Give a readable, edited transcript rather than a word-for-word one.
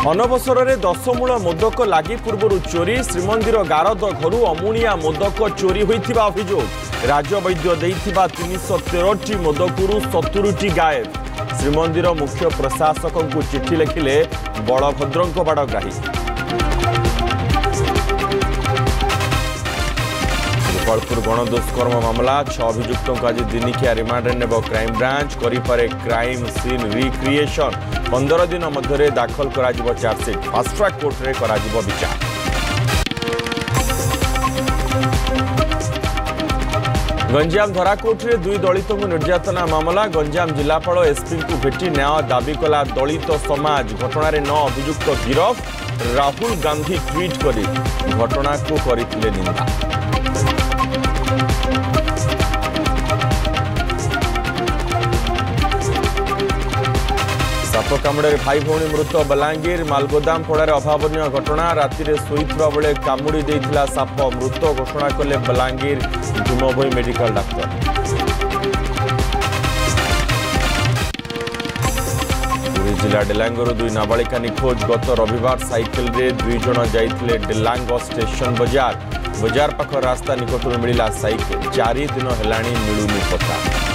अनवसर में 10 मूल मोदक लगी पूर्व चोरी श्रीमंदिर गारद घर अमुणिया मोदक चोरी होता अभियोग राजवैद्य 313 मोदकरू 70 गायब श्रीमंदिर मुख्य प्रशासक को चिठी लिखिले बलभद्र बाड़ग्राही। गोपालपुर गणदुष्कर्म मामला 6 अभियुक्तों को आज दिनिकिया रिमांड नेब क्राइमब्रांच करिपारे क्राइम सीन रिक्रिएशन 15 दिन मध्य दाखल करा चार्जसीट फास्ट ट्रैक कोर्ट रे करा विचार। गंजाम धराकोट रे 2 दलित निर्यातना मामला गंजाम जिलापाल एसपी को भेटी न्याय दाबी कला दलित समाज घटना 9 अभियुक्त गिरफ राहुल गांधी ट्वीट करी घटना को करथिले निंदा। साप कामुड़े भाई भौणी मृत बलांगीर मालगोदाम पड़ार अभावन घटना राति शोईवा बेले कामुड़ी देइथिला साप मृत घोषणा कले बलांगीर भीमभोई मेडिकल डाक्टर। पुरी जिला डेलांगरू 2 नाबालिका निखोज गत रविवार साइकेल रे 2 जण जाइथिले डेलांग स्टेशन बाजार पाख रास्ता निकटू मिला साइकेल 4 दिन हेलाणी मिलुनी पता।